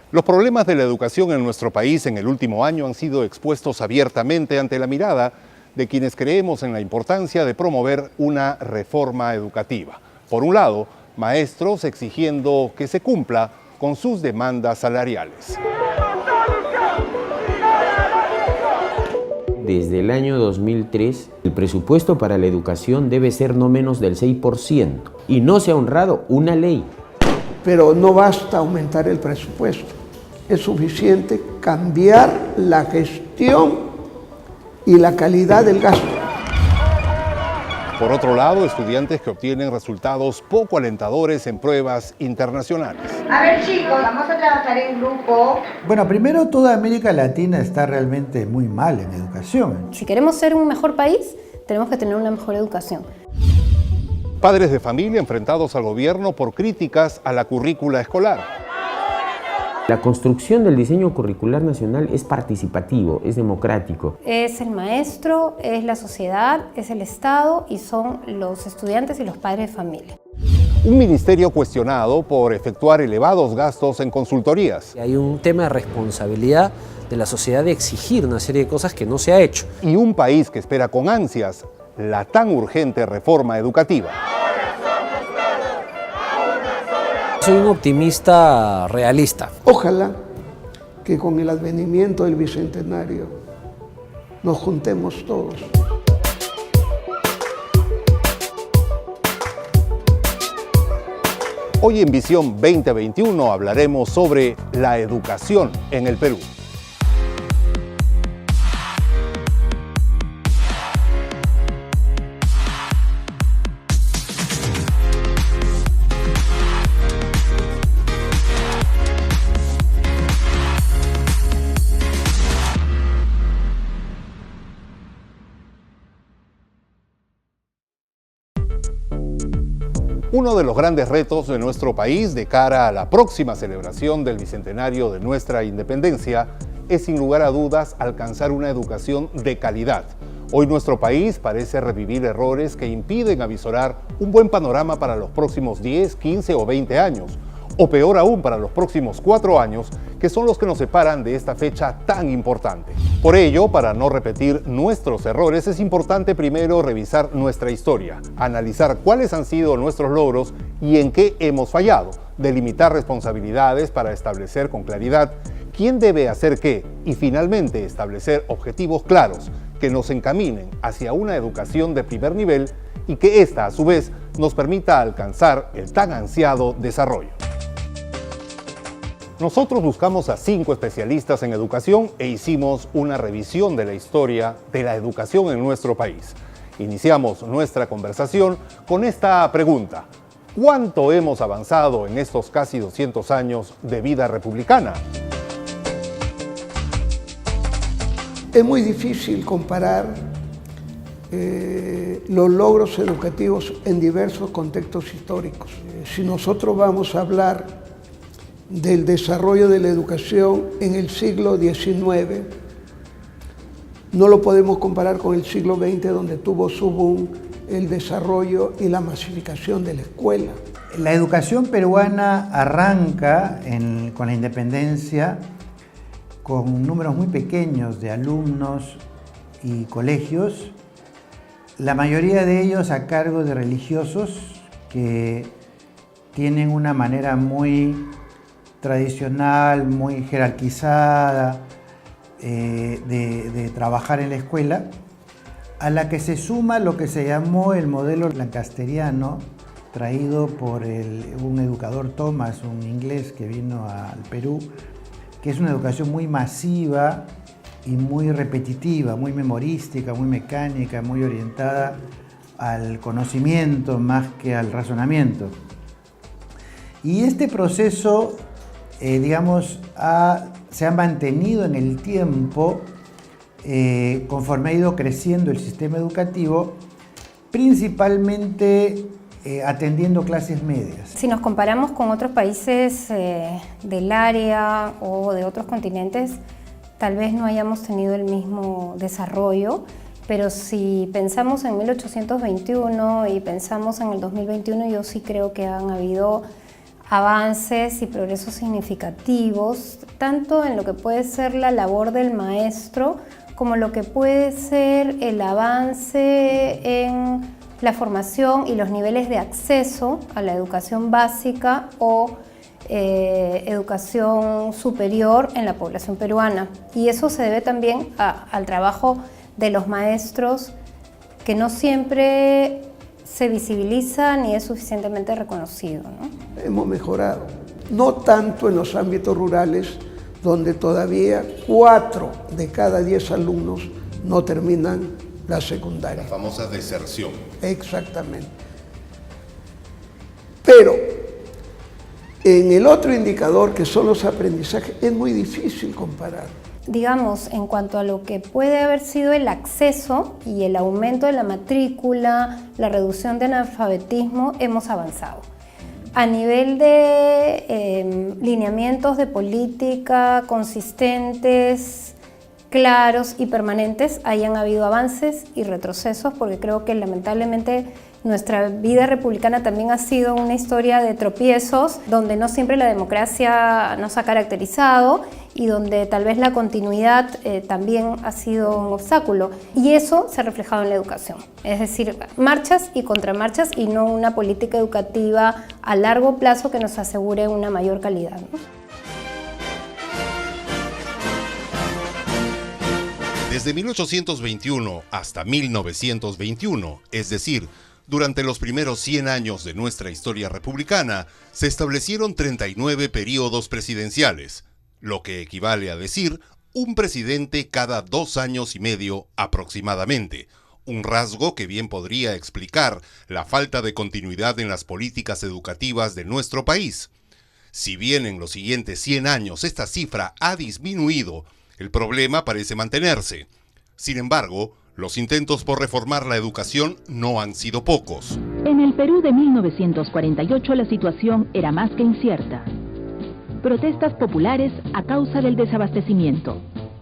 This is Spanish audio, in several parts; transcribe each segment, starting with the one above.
Los problemas de la educación en nuestro país en el último año han sido expuestos abiertamente ante la mirada de quienes creemos en la importancia de promover una reforma educativa. Por un lado, maestros exigiendo que se cumpla con sus demandas salariales. Desde el año 2003, el presupuesto para la educación debe ser no menos del 6% y no se ha honrado una ley. Pero no basta aumentar el presupuesto, es suficiente cambiar la gestión y la calidad del gasto. Por otro lado, estudiantes que obtienen resultados poco alentadores en pruebas internacionales. A ver chicos, vamos a trabajar en grupo. Bueno, primero toda América Latina está realmente muy mal en educación. Si queremos ser un mejor país, tenemos que tener una mejor educación. Padres de familia enfrentados al gobierno por críticas a la currícula escolar. La construcción del diseño curricular nacional es participativo, es democrático. Es el maestro, es la sociedad, es el Estado y son los estudiantes y los padres de familia. Un ministerio cuestionado por efectuar elevados gastos en consultorías. Hay un tema de responsabilidad de la sociedad de exigir una serie de cosas que no se ha hecho. Y un país que espera con ansias la tan urgente reforma educativa. Soy un optimista realista. Ojalá que con el advenimiento del Bicentenario nos juntemos todos. Hoy en Visión 2021 hablaremos sobre la educación en el Perú. Uno de los grandes retos de nuestro país de cara a la próxima celebración del bicentenario de nuestra independencia es sin lugar a dudas alcanzar una educación de calidad. Hoy nuestro país parece revivir errores que impiden avisorar un buen panorama para los próximos 10, 15 o 20 años, o peor aún para los próximos 4 años, que son los que nos separan de esta fecha tan importante. Por ello, para no repetir nuestros errores, es importante primero revisar nuestra historia, analizar cuáles han sido nuestros logros y en qué hemos fallado, delimitar responsabilidades para establecer con claridad quién debe hacer qué y finalmente establecer objetivos claros que nos encaminen hacia una educación de primer nivel y que ésta, a su vez, nos permita alcanzar el tan ansiado desarrollo. Nosotros buscamos a 5 especialistas en educación e hicimos una revisión de la historia de la educación en nuestro país. Iniciamos nuestra conversación con esta pregunta: ¿cuánto hemos avanzado en estos casi 200 años de vida republicana? Es muy difícil comparar los logros educativos en diversos contextos históricos. Si nosotros vamos a hablar del desarrollo de la educación en el siglo XIX, no lo podemos comparar con el siglo XX, donde tuvo su boom el desarrollo y la masificación de la escuela. La educación peruana arranca con la independencia con números muy pequeños de alumnos y colegios, la mayoría de ellos a cargo de religiosos que tienen una manera muy tradicional, muy jerarquizada de trabajar en la escuela, a la que se suma lo que se llamó el modelo lancasteriano, traído por un educador Thomas, un inglés que vino al Perú, que es una educación muy masiva y muy repetitiva, muy memorística, muy mecánica, muy orientada al conocimiento más que al razonamiento. Y este proceso se ha mantenido en el tiempo conforme ha ido creciendo el sistema educativo, principalmente atendiendo clases medias. Si nos comparamos con otros países del área o de otros continentes, tal vez no hayamos tenido el mismo desarrollo, pero si pensamos en 1821 y pensamos en el 2021, yo sí creo que han habido avances y progresos significativos, tanto en lo que puede ser la labor del maestro, como lo que puede ser el avance en la formación y los niveles de acceso a la educación básica o educación superior en la población peruana. Y eso se debe también al trabajo de los maestros, que no siempre se visibiliza ni es suficientemente reconocido, ¿no? Hemos mejorado, no tanto en los ámbitos rurales, donde todavía 4 de cada 10 alumnos no terminan la secundaria. La famosa deserción. Exactamente. Pero en el otro indicador, que son los aprendizajes, es muy difícil comparar. Digamos, en cuanto a lo que puede haber sido el acceso y el aumento de la matrícula, la reducción de analfabetismo, hemos avanzado. A nivel de lineamientos de política consistentes, claros y permanentes, hayan habido avances y retrocesos, porque creo que lamentablemente nuestra vida republicana también ha sido una historia de tropiezos, donde no siempre la democracia nos ha caracterizado y donde tal vez la continuidad también ha sido un obstáculo. Y eso se ha reflejado en la educación. Es decir, marchas y contramarchas, y no una política educativa a largo plazo que nos asegure una mayor calidad, ¿no? Desde 1821 hasta 1921, es decir, durante los primeros 100 años de nuestra historia republicana, se establecieron 39 períodos presidenciales, lo que equivale a decir un presidente cada 2 años y medio aproximadamente, un rasgo que bien podría explicar la falta de continuidad en las políticas educativas de nuestro país. Si bien en los siguientes 100 años esta cifra ha disminuido, el problema parece mantenerse. Sin embargo, los intentos por reformar la educación no han sido pocos. En el Perú de 1948 la situación era más que incierta. Protestas populares a causa del desabastecimiento.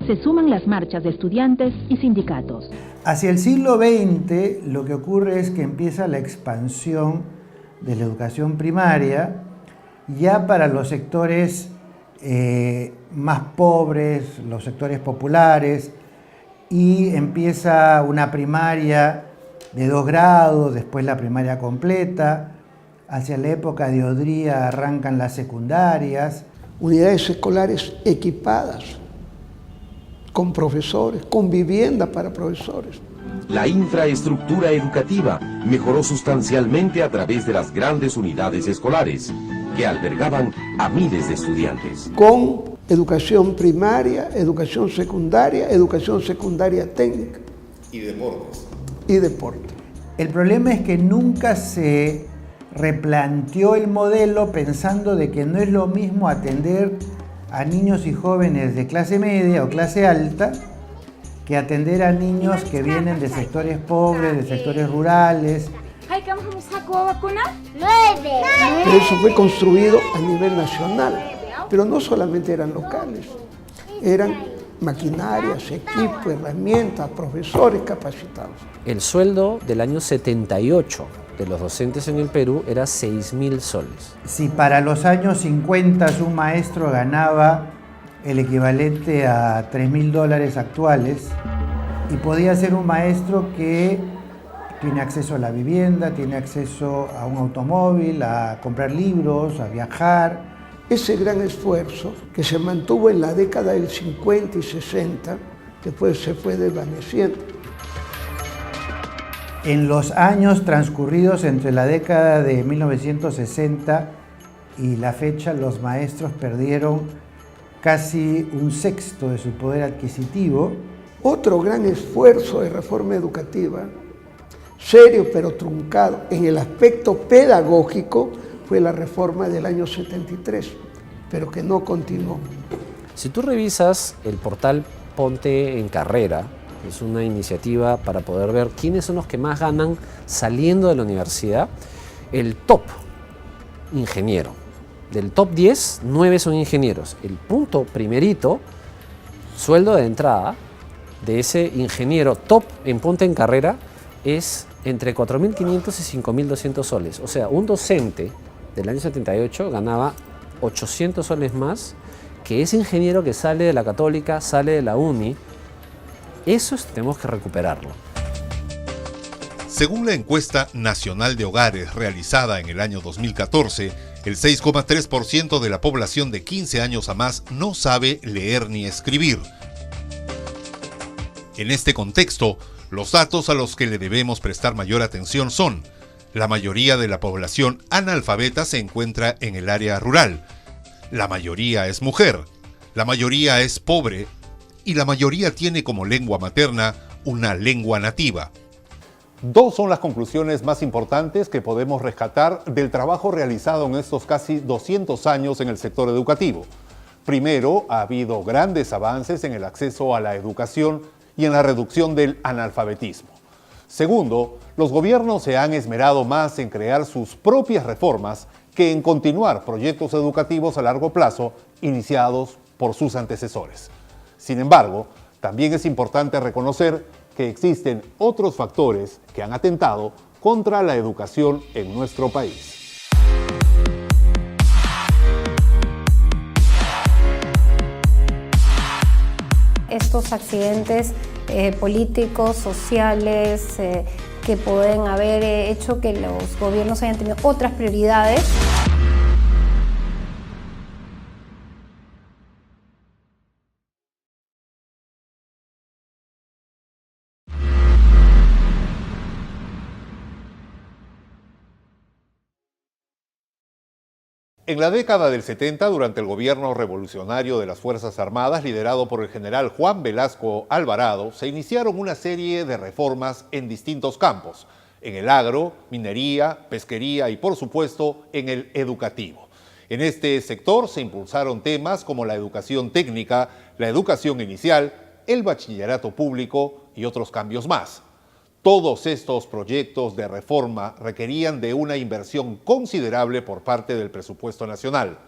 Se suman las marchas de estudiantes y sindicatos. Hacia el siglo XX lo que ocurre es que empieza la expansión de la educación primaria ya para los sectores más pobres, los sectores populares, y empieza una primaria de 2 grados, después la primaria completa. Hacia la época de Odría arrancan las secundarias. Unidades escolares equipadas, con profesores, con vivienda para profesores. La infraestructura educativa mejoró sustancialmente a través de las grandes unidades escolares, que albergaban a miles de estudiantes. Con educación primaria, educación secundaria técnica. Y deportes. Y deporte. El problema es que nunca se replanteó el modelo pensando de que no es lo mismo atender a niños y jóvenes de clase media o clase alta que atender a niños que vienen de sectores pobres, de sectores rurales. Pero eso fue construido a nivel nacional, pero no solamente eran locales, eran maquinarias, equipos, herramientas, profesores capacitados. El sueldo del año 78 de los docentes en el Perú era 6.000 soles. Si para los años 50 un maestro ganaba el equivalente a $3.000 actuales, y podía ser un maestro que tiene acceso a la vivienda, tiene acceso a un automóvil, a comprar libros, a viajar. Ese gran esfuerzo que se mantuvo en la década del 50 y 60, después se fue desvaneciendo. En los años transcurridos entre la década de 1960 y la fecha, los maestros perdieron casi 1/6 de su poder adquisitivo. Otro gran esfuerzo de reforma educativa, serio pero truncado en el aspecto pedagógico, fue la reforma del año 73, pero que no continuó. Si tú revisas el portal Ponte en Carrera, es una iniciativa para poder ver quiénes son los que más ganan saliendo de la universidad, el top ingeniero. Del top 10, 9 son ingenieros. El punto primerito, sueldo de entrada de ese ingeniero top en Ponte en Carrera es entre 4.500 y 5.200 soles. O sea, un docente del año 78 ganaba 800 soles más que ese ingeniero que sale de la Católica, sale de la UNI. Eso tenemos que recuperarlo. Según la encuesta nacional de hogares realizada en el año 2014, el 6,3% de la población de 15 años a más no sabe leer ni escribir. En este contexto, los datos a los que le debemos prestar mayor atención son: la mayoría de la población analfabeta se encuentra en el área rural, la mayoría es mujer, la mayoría es pobre y la mayoría tiene como lengua materna una lengua nativa. Dos son las conclusiones más importantes que podemos rescatar del trabajo realizado en estos casi 200 años en el sector educativo. Primero, ha habido grandes avances en el acceso a la educación y en la reducción del analfabetismo. Segundo, los gobiernos se han esmerado más en crear sus propias reformas que en continuar proyectos educativos a largo plazo iniciados por sus antecesores. Sin embargo, también es importante reconocer que existen otros factores que han atentado contra la educación en nuestro país. Estos accidentes políticos, sociales, que pueden haber hecho que los gobiernos hayan tenido otras prioridades. En la década del 70, durante el gobierno revolucionario de las Fuerzas Armadas, liderado por el general Juan Velasco Alvarado, se iniciaron una serie de reformas en distintos campos: en el agro, minería, pesquería y, por supuesto, en el educativo. En este sector se impulsaron temas como la educación técnica, la educación inicial, el bachillerato público y otros cambios más. Todos estos proyectos de reforma requerían de una inversión considerable por parte del presupuesto nacional.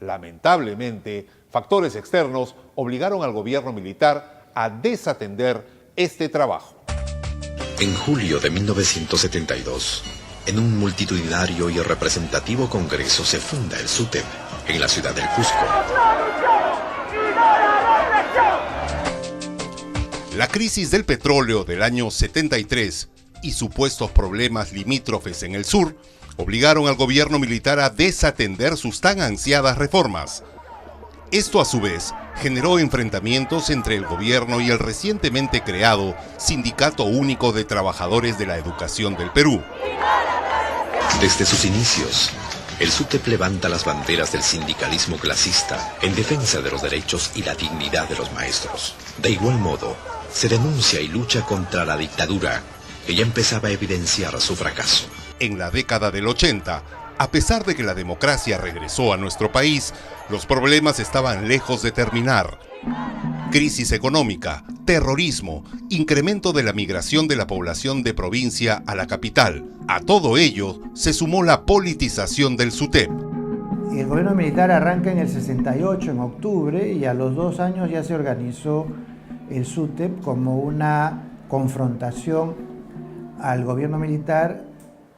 Lamentablemente, factores externos obligaron al gobierno militar a desatender este trabajo. En julio de 1972, en un multitudinario y representativo congreso se funda el SUTEP en la ciudad del Cusco. La crisis del petróleo del año 73 y supuestos problemas limítrofes en el sur obligaron al gobierno militar a desatender sus tan ansiadas reformas. Esto a su vez generó enfrentamientos entre el gobierno y el recientemente creado Sindicato Único de Trabajadores de la Educación del Perú. Desde sus inicios, el SUTEP levanta las banderas del sindicalismo clasista en defensa de los derechos y la dignidad de los maestros. De igual modo, se denuncia y lucha contra la dictadura, que ya empezaba a evidenciar su fracaso. En la década del 80, a pesar de que la democracia regresó a nuestro país, los problemas estaban lejos de terminar. Crisis económica, terrorismo, incremento de la migración de la población de provincia a la capital. A todo ello se sumó la politización del SUTEP. El gobierno militar arranca en el 68, en octubre, y a los 2 años ya se organizó el SUTEP como una confrontación al gobierno militar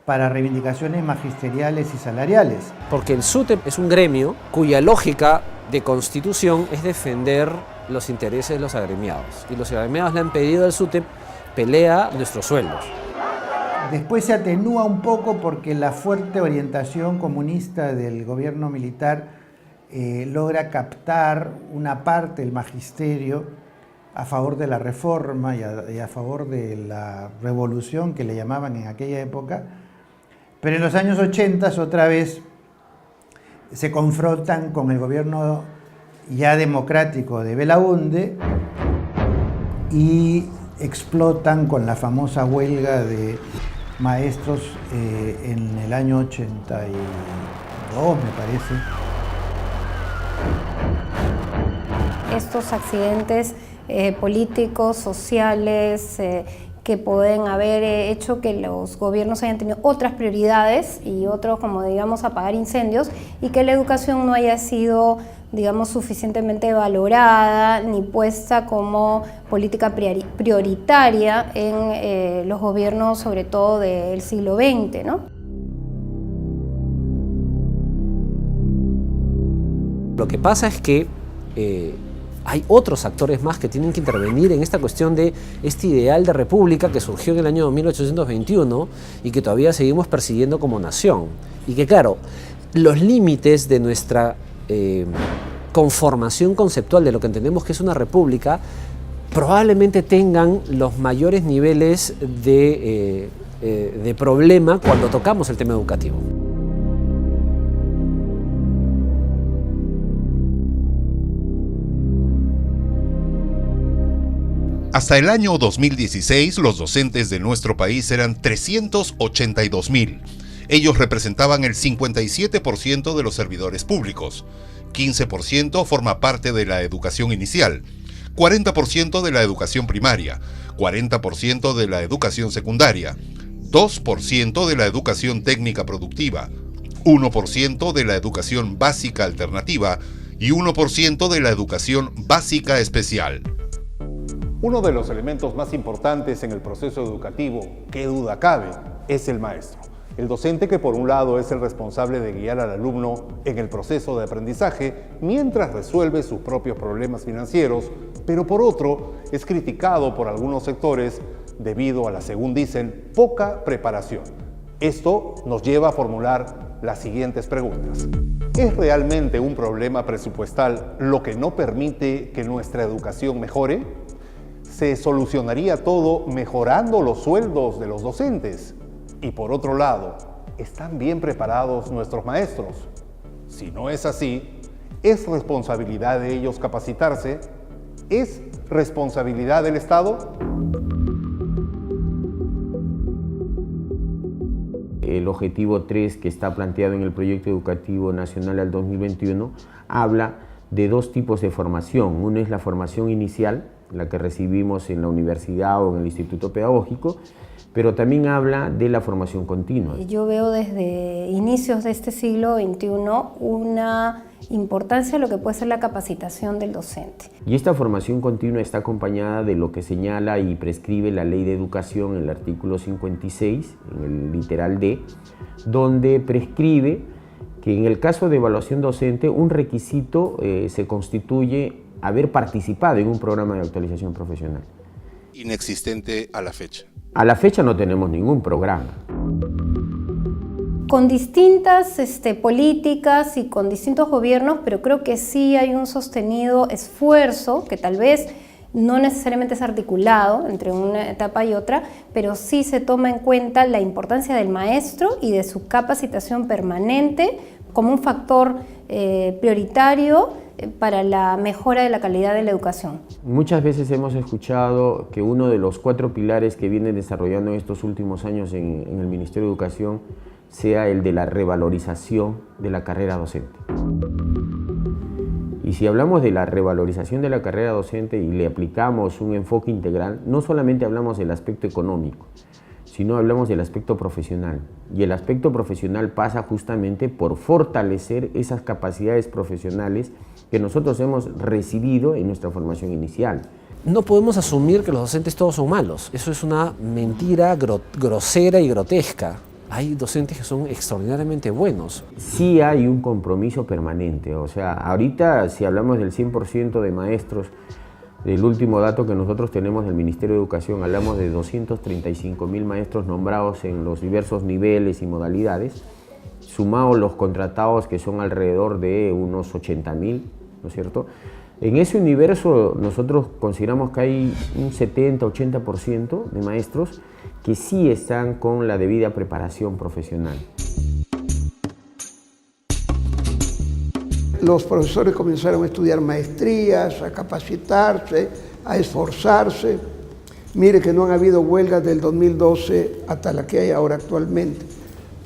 para reivindicaciones magisteriales y salariales. Porque el SUTEP es un gremio cuya lógica de constitución es defender los intereses de los agremiados. Y los agremiados le han pedido al SUTEP: pelea nuestros sueldos. Después se atenúa un poco porque la fuerte orientación comunista del gobierno militar logra captar una parte del magisterio a favor de la reforma y a favor de la revolución que le llamaban en aquella época. Pero en los años 80 otra vez se confrontan con el gobierno ya democrático de Belaúnde y explotan con la famosa huelga de maestros en el año 82, me parece. Estos accidentes políticos, sociales, que pueden haber hecho que los gobiernos hayan tenido otras prioridades y otros, como digamos, apagar incendios, y que la educación no haya sido, digamos, suficientemente valorada ni puesta como política prioritaria en los gobiernos, sobre todo del siglo XX, ¿no? Lo que pasa es que hay otros actores más que tienen que intervenir en esta cuestión de este ideal de república que surgió en el año 1821 y que todavía seguimos persiguiendo como nación. Y que claro, los límites de nuestra conformación conceptual de lo que entendemos que es una república probablemente tengan los mayores niveles de problema cuando tocamos el tema educativo. Hasta el año 2016, los docentes de nuestro país eran 382.000. Ellos representaban el 57% de los servidores públicos, 15% forma parte de la educación inicial, 40% de la educación primaria, 40% de la educación secundaria, 2% de la educación técnica productiva, 1% de la educación básica alternativa y 1% de la educación básica especial. Uno de los elementos más importantes en el proceso educativo, qué duda cabe, es el maestro. El docente que por un lado es el responsable de guiar al alumno en el proceso de aprendizaje mientras resuelve sus propios problemas financieros, pero por otro es criticado por algunos sectores debido a la, según dicen, poca preparación. Esto nos lleva a formular las siguientes preguntas. ¿Es realmente un problema presupuestal lo que no permite que nuestra educación mejore? ¿Se solucionaría todo mejorando los sueldos de los docentes? Y por otro lado, ¿están bien preparados nuestros maestros? Si no es así, ¿es responsabilidad de ellos capacitarse? ¿Es responsabilidad del Estado? El objetivo 3 que está planteado en el Proyecto Educativo Nacional al 2021 habla de dos tipos de formación. Uno es la formación inicial, la que recibimos en la universidad o en el instituto pedagógico, pero también habla de la formación continua. Yo veo desde inicios de este siglo XXI una importancia a lo que puede ser la capacitación del docente. Y esta formación continua está acompañada de lo que señala y prescribe la Ley de Educación en el artículo 56, en el literal D, donde prescribe que en el caso de evaluación docente un requisito se constituye haber participado en un programa de actualización profesional. Inexistente a la fecha. A la fecha no tenemos ningún programa. Con distintas políticas y con distintos gobiernos, pero creo que sí hay un sostenido esfuerzo que tal vez no necesariamente es articulado entre una etapa y otra, pero sí se toma en cuenta la importancia del maestro y de su capacitación permanente como un factor prioritario para la mejora de la calidad de la educación. Muchas veces hemos escuchado que uno de los 4 pilares que vienen desarrollando en estos últimos años en el Ministerio de Educación sea el de la revalorización de la carrera docente. Y si hablamos de la revalorización de la carrera docente y le aplicamos un enfoque integral, no solamente hablamos del aspecto económico, sino hablamos del aspecto profesional. Y el aspecto profesional pasa justamente por fortalecer esas capacidades profesionales que nosotros hemos recibido en nuestra formación inicial. No podemos asumir que los docentes todos son malos. Eso es una mentira grosera y grotesca. Hay docentes que son extraordinariamente buenos. Sí hay un compromiso permanente. O sea, ahorita si hablamos del 100% de maestros, del último dato que nosotros tenemos del Ministerio de Educación, hablamos de 235.000 maestros nombrados en los diversos niveles y modalidades, sumados los contratados que son alrededor de unos 80.000, ¿no es cierto? En ese universo nosotros consideramos que hay un 70-80% de maestros que sí están con la debida preparación profesional. Los profesores comenzaron a estudiar maestrías, a capacitarse, a esforzarse. Mire que no han habido huelgas del 2012 hasta la que hay ahora actualmente.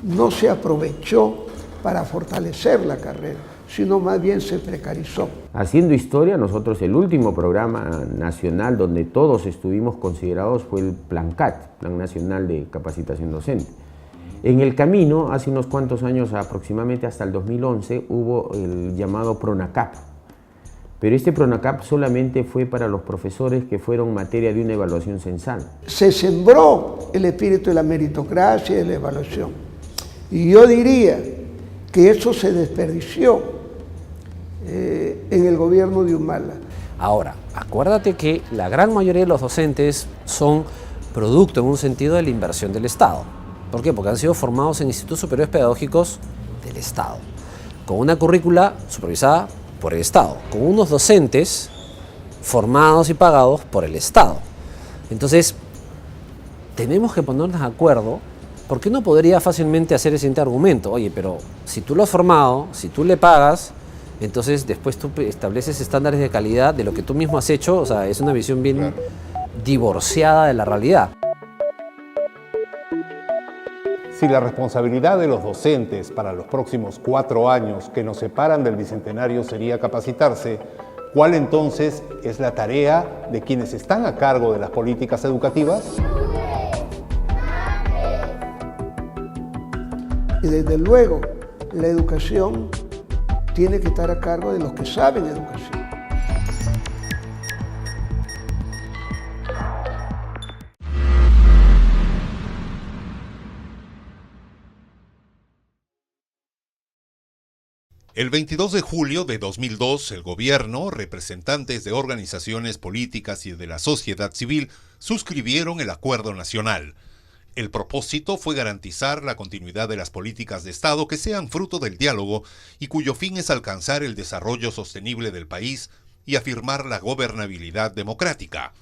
No se aprovechó para fortalecer la carrera, sino más bien se precarizó. Haciendo historia, nosotros el último programa nacional donde todos estuvimos considerados fue el Plan CAT, Plan Nacional de Capacitación Docente. En el camino, hace unos cuantos años, aproximadamente hasta el 2011, hubo el llamado PRONACAP. Pero este PRONACAP solamente fue para los profesores que fueron materia de una evaluación censal. Se sembró el espíritu de la meritocracia y de la evaluación. Y yo diría que eso se desperdició en el gobierno de Humala. Ahora, acuérdate que la gran mayoría de los docentes son producto en un sentido de la inversión del Estado. ¿Por qué? Porque han sido formados en institutos superiores pedagógicos del Estado, con una currícula supervisada por el Estado, con unos docentes formados y pagados por el Estado. Entonces, tenemos que ponernos de acuerdo, porque uno podría fácilmente hacer el siguiente argumento: oye, pero si tú lo has formado, si tú le pagas, entonces después tú estableces estándares de calidad de lo que tú mismo has hecho. O sea, es una visión bien divorciada de la realidad. Si la responsabilidad de los docentes para los próximos 4 años que nos separan del Bicentenario sería capacitarse, ¿cuál entonces es la tarea de quienes están a cargo de las políticas educativas? Y desde luego, la educación tiene que estar a cargo de los que saben educación. El 22 de julio de 2002, el gobierno, representantes de organizaciones políticas y de la sociedad civil suscribieron el Acuerdo Nacional. El propósito fue garantizar la continuidad de las políticas de Estado que sean fruto del diálogo y cuyo fin es alcanzar el desarrollo sostenible del país y afirmar la gobernabilidad democrática.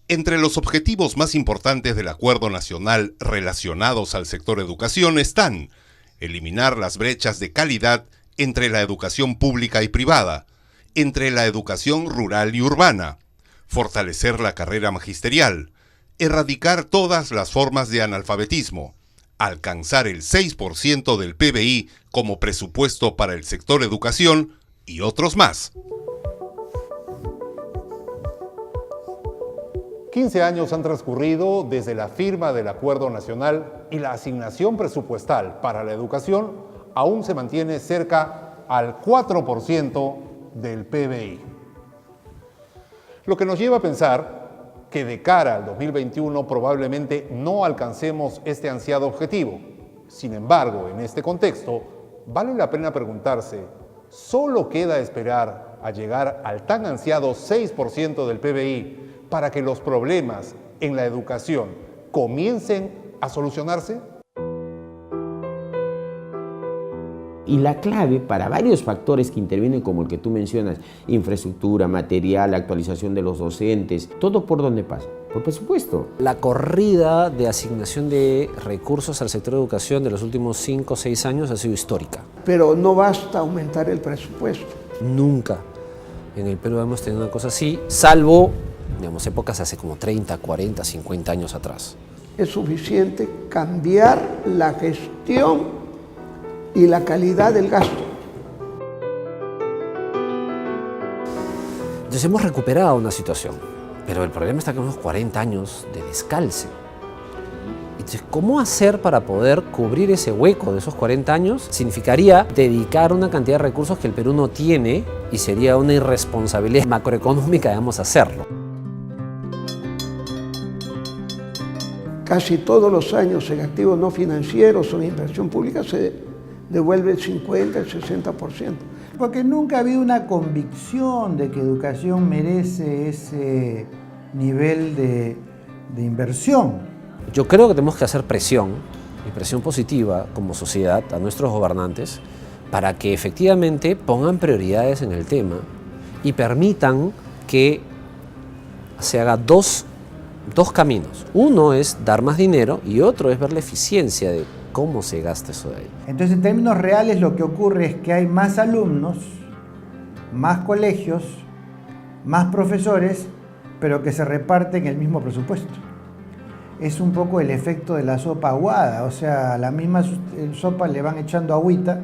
Entre los objetivos más importantes del Acuerdo Nacional relacionados al sector educación están: eliminar las brechas de calidad entre la educación pública y privada, entre la educación rural y urbana, fortalecer la carrera magisterial, erradicar todas las formas de analfabetismo, alcanzar el 6% del PBI como presupuesto para el sector educación y otros más. 15 años han transcurrido desde la firma del Acuerdo Nacional y la asignación presupuestal para la educación aún se mantiene cerca al 4% del PBI. Lo que nos lleva a pensar que de cara al 2021 probablemente no alcancemos este ansiado objetivo. Sin embargo, en este contexto, vale la pena preguntarse, ¿solo queda esperar a llegar al tan ansiado 6% del PBI para que los problemas en la educación comiencen a solucionarse? Y la clave para varios factores que intervienen, como el que tú mencionas, infraestructura, material, actualización de los docentes, todo por donde pasa, por presupuesto. La corrida de asignación de recursos al sector de educación de los últimos 5 o 6 años ha sido histórica. Pero no basta aumentar el presupuesto. Nunca en el Perú hemos tenido una cosa así, salvo, digamos, épocas hace como 30, 40, 50 años atrás. Es suficiente cambiar la gestión y la calidad del gasto. Entonces hemos recuperado una situación, pero el problema está que unos 40 años de descalce. Entonces, ¿cómo hacer para poder cubrir ese hueco de esos 40 años? Significaría dedicar una cantidad de recursos que el Perú no tiene y sería una irresponsabilidad macroeconómica, digamos, hacerlo. Casi todos los años en activos no financieros o en inversión pública se devuelve el 50, el 60%. Porque nunca ha habido una convicción de que educación merece ese nivel de inversión. Yo creo que tenemos que hacer presión, y presión positiva como sociedad, a nuestros gobernantes, para que efectivamente pongan prioridades en el tema y permitan que se haga dos caminos. Uno es dar más dinero y otro es ver la eficiencia de cómo se gasta eso de ahí. Entonces, en términos reales, lo que ocurre es que hay más alumnos, más colegios, más profesores, pero que se reparten el mismo presupuesto. Es un poco el efecto de la sopa aguada, o sea, a la misma sopa le van echando agüita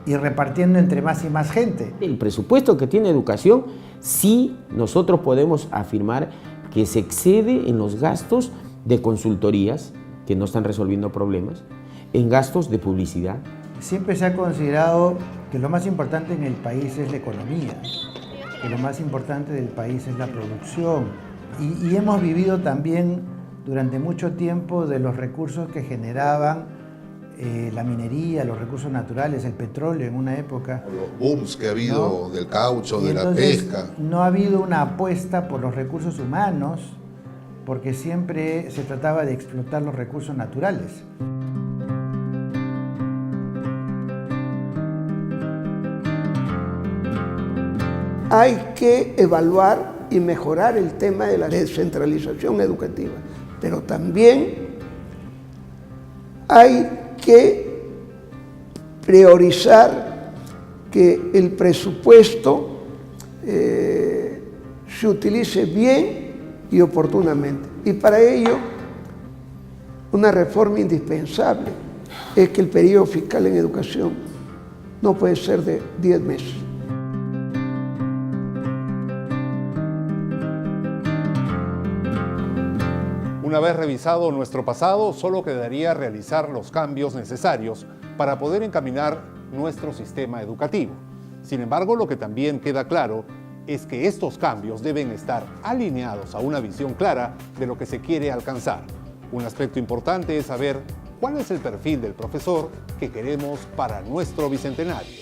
y repartiendo entre más y más gente. El presupuesto que tiene educación, sí nosotros podemos afirmar que se excede en los gastos de consultorías, que no están resolviendo problemas, en gastos de publicidad. Siempre se ha considerado que lo más importante en el país es la economía, que lo más importante del país es la producción. Y hemos vivido también durante mucho tiempo de los recursos que generaban la minería, los recursos naturales, el petróleo en una época. Los booms que ha habido, ¿no?, del caucho, y de entonces, la pesca. No ha habido una apuesta por los recursos humanos, porque siempre se trataba de explotar los recursos naturales. Hay que evaluar y mejorar el tema de la descentralización educativa, pero también hay que priorizar que el presupuesto se utilice bien y oportunamente. Y para ello, una reforma indispensable es que el periodo fiscal en educación no puede ser de 10 meses. Una vez revisado nuestro pasado, solo quedaría realizar los cambios necesarios para poder encaminar nuestro sistema educativo. Sin embargo, lo que también queda claro es que estos cambios deben estar alineados a una visión clara de lo que se quiere alcanzar. Un aspecto importante es saber cuál es el perfil del profesor que queremos para nuestro bicentenario.